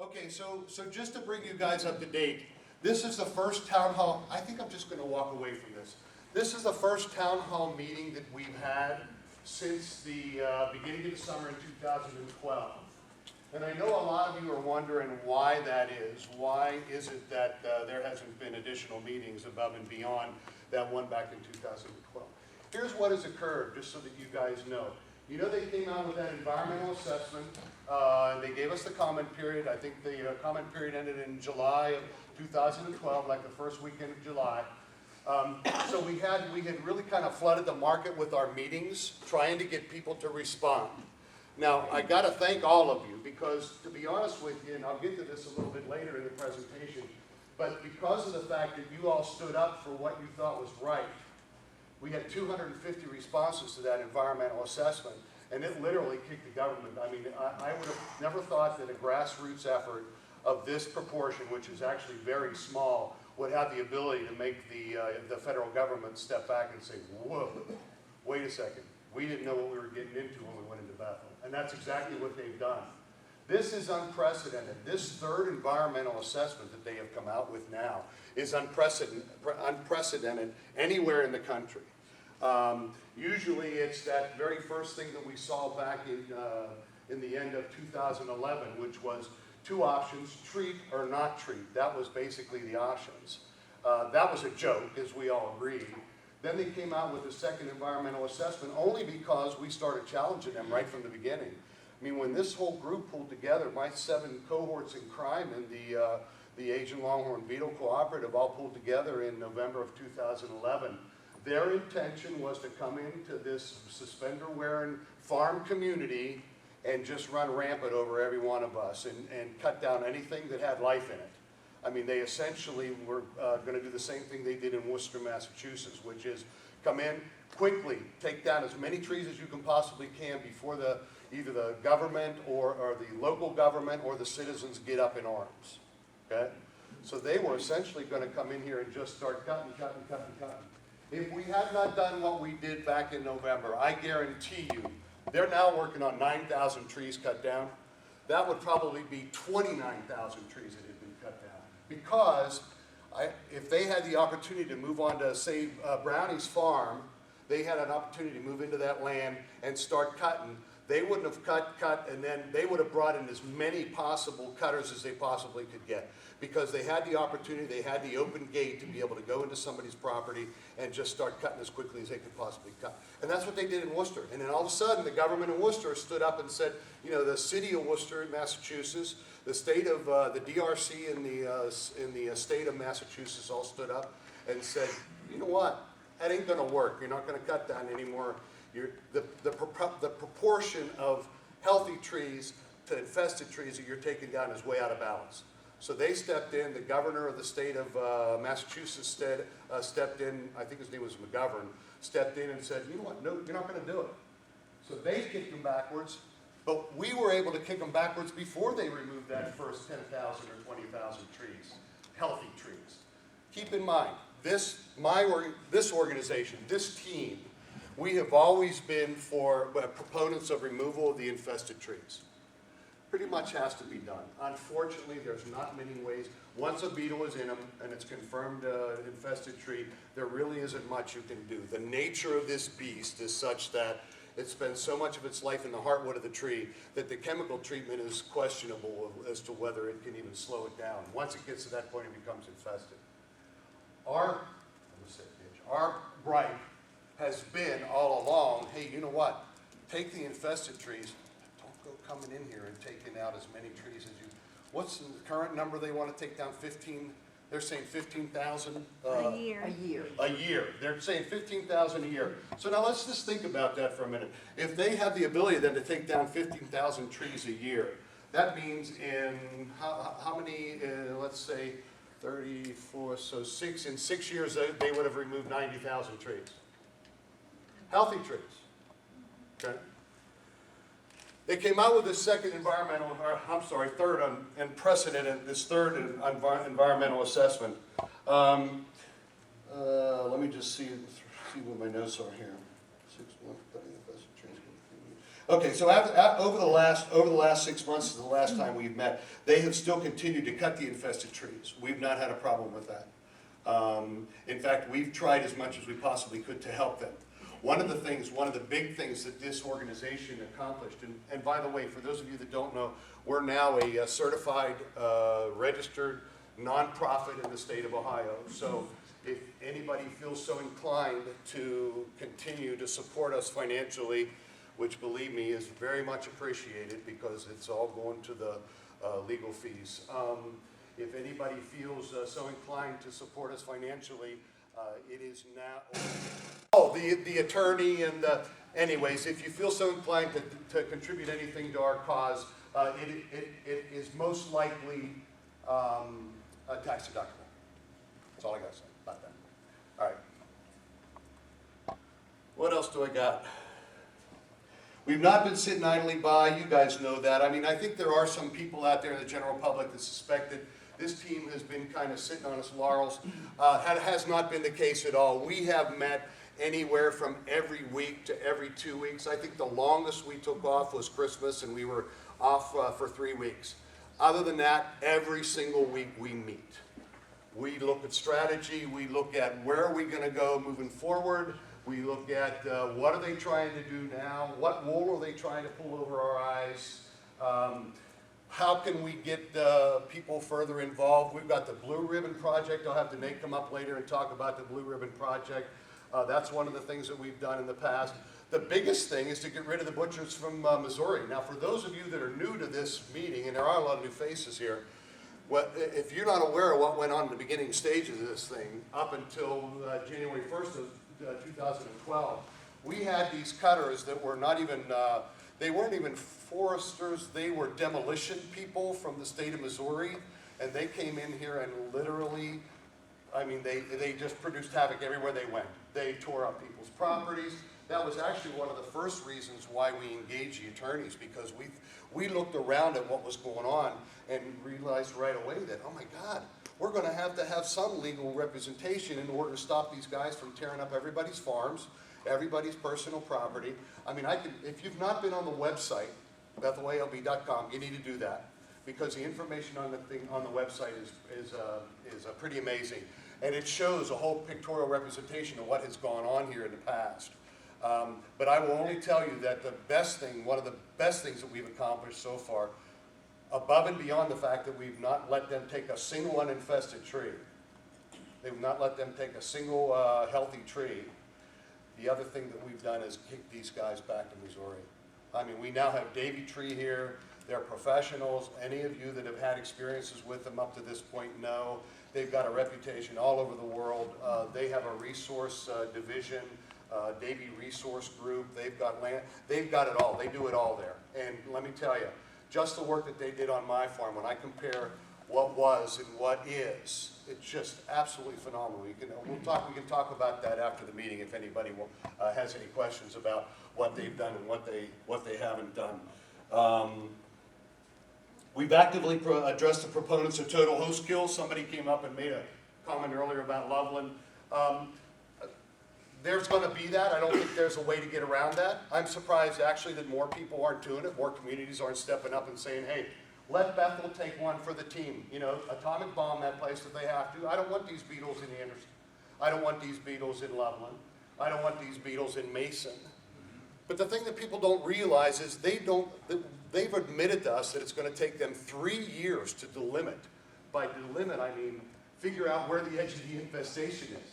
Okay, so just to bring you guys up to date, this is the first town hall, I think I'm just going to walk away from this. This is the first town hall meeting that we've had since the beginning of the summer in 2012. And I know a lot of you are wondering why that is. Why is it that there hasn't been additional meetings above and beyond that one back in 2012? Here's what has occurred, just so that you guys know. You know, they came out with that environmental assessment. They gave us the comment period. I think the comment period ended in July of 2012, like the first weekend of July. So we had really kind of flooded the market with our meetings, trying to get people to respond. Now, I got to thank all of you because, to be honest with you, and I'll get to this a little bit later in the presentation, but because of the fact that you all stood up for what you thought was right, we had 250 responses to that environmental assessment, and it literally kicked the government. I mean, I would have never thought that a grassroots effort of this proportion, which is actually very small, would have the ability to make the federal government step back and say, whoa, wait a second. We didn't know what we were getting into when we went into Bethel. And that's exactly what they've done. This is unprecedented. This third environmental assessment that they have come out with now is unprecedented anywhere in the country. Usually it's that very first thing that we saw back in the end of 2011, which was two options, treat or not treat. That was basically the options. That was a joke, as we all agreed. Then they came out with the second environmental assessment only because we started challenging them right from the beginning. I mean, when this whole group pulled together, my 7 cohorts in crime and the Asian Longhorn Beetle Cooperative all pulled together in November of 2011. Their intention was to come into this suspender-wearing farm community and just run rampant over every one of us and cut down anything that had life in it. I mean, they essentially were going to do the same thing they did in Worcester, Massachusetts, which is come in quickly, take down as many trees as you can possibly can before either the government or the local government or the citizens get up in arms. Okay? So they were essentially going to come in here and just start cutting. If we had not done what we did back in November, I guarantee you, they're now working on 9,000 trees cut down. That would probably be 29,000 trees that had been cut down. Because if they had the opportunity to move on to, say, Brownie's farm, they had an opportunity to move into that land and start cutting. They wouldn't have cut, and then they would have brought in as many possible cutters as they possibly could get. Because they had the opportunity, they had the open gate to be able to go into somebody's property and just start cutting as quickly as they could possibly cut. And that's what they did in Worcester. And then all of a sudden, the government in Worcester stood up and said, you know, the city of Worcester in Massachusetts, the state of, the DRC in the state of Massachusetts all stood up and said, you know what, that ain't gonna work. You're not gonna cut down anymore. The proportion of healthy trees to infested trees that you're taking down is way out of balance. So they stepped in, the governor of the state of Massachusetts stepped in, I think his name was McGovern, stepped in and said, you know what, no, you're not gonna do it. So they kicked them backwards, but we were able to kick them backwards before they removed that first 10,000 or 20,000 trees, healthy trees. Keep in mind, this organization, this team, we have always been for proponents of removal of the infested trees. Pretty much has to be done. Unfortunately, there's not many ways. Once a beetle is in them and it's confirmed infested tree, there really isn't much you can do. The nature of this beast is such that it spends so much of its life in the heartwood of the tree that the chemical treatment is questionable as to whether it can even slow it down. Once it gets to that point, it becomes infested. Our gripe has been all along, hey, you know what? Take the infested trees, coming in here and taking out as many trees as you. What's the current number they want to take down? 15. They're saying 15,000 a year. A year. They're saying 15,000 a year. So now let's just think about that for a minute. If they have the ability then to take down 15,000 trees a year, that means in how many? Let's say 34. So in 6 years they would have removed 90,000 trees. Healthy trees. Okay. They came out with this third unprecedented, this third environmental assessment. Let me just see what my notes are here. Okay, so over the last 6 months, since the last time we've met, they have still continued to cut the infested trees. We've not had a problem with that. In fact, we've tried as much as we possibly could to help them. One of the big things that this organization accomplished, and by the way, for those of you that don't know, we're now a certified, registered nonprofit in the state of Ohio. So if anybody feels so inclined to continue to support us financially, which believe me is very much appreciated because it's all going to the legal fees. If anybody feels so inclined to support us financially, it is now. Oh, the attorney and anyways, if you feel so inclined to contribute anything to our cause, it is most likely tax deductible. That's all I got to say about that. All right. What else do I got? We've not been sitting idly by. You guys know that. I mean, I think there are some people out there in the general public that suspect that this team has been kind of sitting on its laurels. That has not been the case at all. We have met anywhere from every week to every 2 weeks. I think the longest we took off was Christmas, and we were off for 3 weeks. Other than that, every single week we meet. We look at strategy. We look at where are we going to go moving forward. We look at what are they trying to do now? What wool are they trying to pull over our eyes? How can we get people further involved? We've got the Blue Ribbon Project. I'll have Danae come up later and talk about the Blue Ribbon Project. That's one of the things that we've done in the past. The biggest thing is to get rid of the butchers from Missouri. Now, for those of you that are new to this meeting, and there are a lot of new faces here, if you're not aware of what went on in the beginning stages of this thing, up until January 1st of 2012, we had these cutters that were not even, they weren't even foresters, they were demolition people from the state of Missouri, and they came in here and literally, I mean, they just produced havoc everywhere they went. They tore up people's properties. That was actually one of the first reasons why we engaged the attorneys, because we looked around at what was going on and realized right away that, oh my God, we're going to have some legal representation in order to stop these guys from tearing up everybody's farms, everybody's personal property. I mean, if you've not been on the website, BethelALB.com, you need to do that, because the information on the website is pretty amazing, and it shows a whole pictorial representation of what has gone on here in the past. But I will only tell you that one of the best things that we've accomplished so far, above and beyond the fact that we've not let them take a single uninfested tree, they've not let them take a single healthy tree. The other thing that we've done is kick these guys back to Missouri. I mean, we now have Davy Tree here. They're professionals. Any of you that have had experiences with them up to this point know they've got a reputation all over the world. They have a resource division, Davy Resource Group. They've got land. They've got it all. They do it all there. And let me tell you, just the work that they did on my farm, when I compare what was and what is, it's just absolutely phenomenal. We can talk about that after the meeting if anybody has any questions about what they've done and what they haven't done. We've actively addressed the proponents of total host kill. Somebody came up and made a comment earlier about Loveland. There's going to be that. I don't think there's a way to get around that. I'm surprised actually that more people aren't doing it. More communities aren't stepping up and saying, hey, let Bethel take one for the team. You know, atomic bomb that place if they have to. I don't want these beetles in Anderson. I don't want these beetles in Loveland. I don't want these beetles in Mason. But the thing that people don't realize is they've admitted to us that it's going to take them 3 years to delimit. By delimit, I mean figure out where the edge of the infestation is.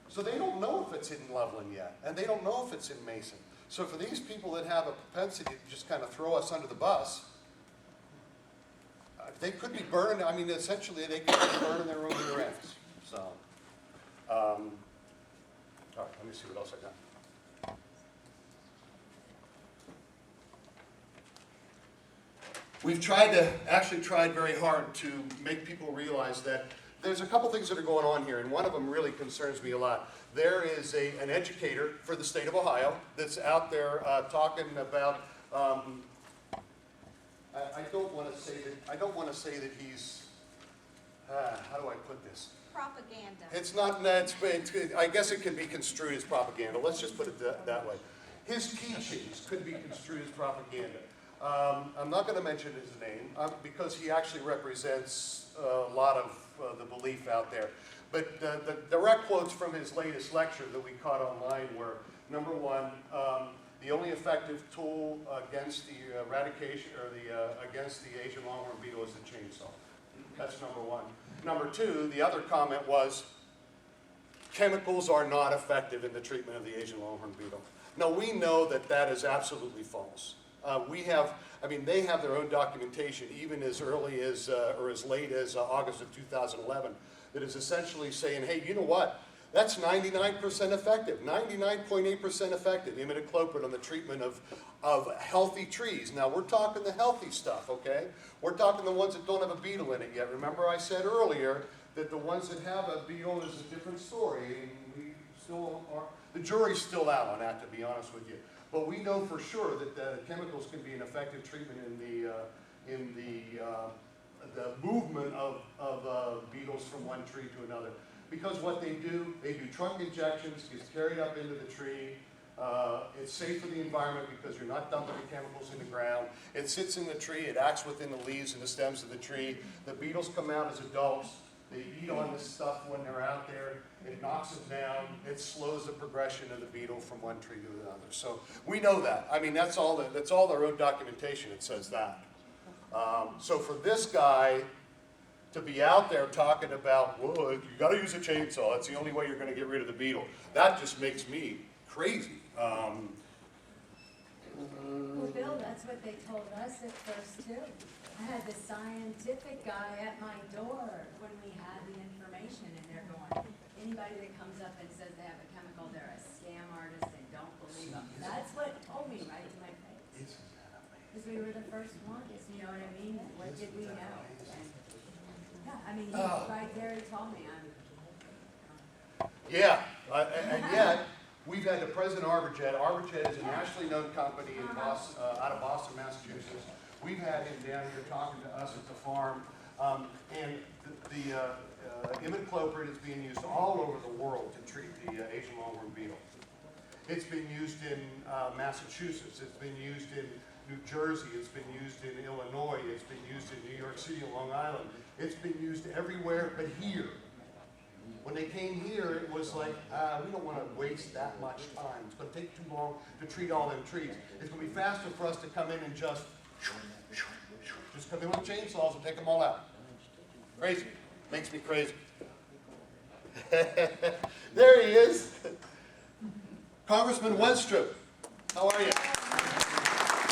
So they don't know if it's in Loveland yet, and they don't know if it's in Mason. So for these people that have a propensity to just kind of throw us under the bus, they could be burning, I mean, essentially they could be burning their own rear ends. So, all right, let me see what else I got. We've tried very hard to make people realize that there's a couple things that are going on here, and one of them really concerns me a lot. There is an educator for the state of Ohio that's out there talking about, I don't want to say that he's, how do I put this? Propaganda. It's not, I guess it can be construed as propaganda. Let's just put it that way. his teachings could be construed as propaganda. I'm not going to mention his name because he actually represents a lot of the belief out there. But the direct quotes from his latest lecture that we caught online were, number one, the only effective tool against the eradication or against the Asian longhorn beetle is the chainsaw. That's number one. Number two, the other comment was, chemicals are not effective in the treatment of the Asian longhorn beetle. Now we know that that is absolutely false. They have their own documentation, even as early as, or as late as August of 2011, that is essentially saying, hey, you know what? That's 99% effective, 99.8% effective, imidacloprid on the treatment of healthy trees. Now we're talking the healthy stuff, okay? We're talking the ones that don't have a beetle in it yet. Remember I said earlier that the ones that have a beetle is a different story, and we still are, the jury's still out on that, to be honest with you. But we know for sure that the chemicals can be an effective treatment in the movement of beetles from one tree to another. Because what they do trunk injections, gets carried up into the tree. It's safe for the environment because you're not dumping the chemicals in the ground. It sits in the tree, it acts within the leaves and the stems of the tree. The beetles come out as adults. They eat on this stuff when they're out there. It knocks them down. It slows the progression of the beetle from one tree to another. So we know that. I mean, that's all their own documentation. It says that. So for this guy to be out there talking about, well, you got to use a chainsaw. That's the only way you're going to get rid of the beetle. That just makes me crazy. Well, Bill, that's what they told us at first too. I had the scientific guy at my door when we had the information, and they're going, anybody that comes up and says they have a chemical, they're a scam artist, they don't believe them. That's what told me right to my face. Because we were the first ones, you know what I mean? What did we know? And, yeah, I mean, right there he told me. Yeah, and yet, we've had the president of Arborjet. Arborjet is a nationally known company in Boston, out of Boston, Massachusetts. We've had him down here talking to us at the farm, and the imidacloprid is being used all over the world to treat the Asian longhorn beetle. It's been used in Massachusetts. It's been used in New Jersey. It's been used in Illinois. It's been used in New York City and Long Island. It's been used everywhere but here. When they came here, it was like, we don't want to waste that much time. It's going to take too long to treat all them trees. It's going to be faster for us to come in and just come in with chainsaws and take them all out. Crazy. Makes me crazy. There he is. Congressman Wenstrup. How are you?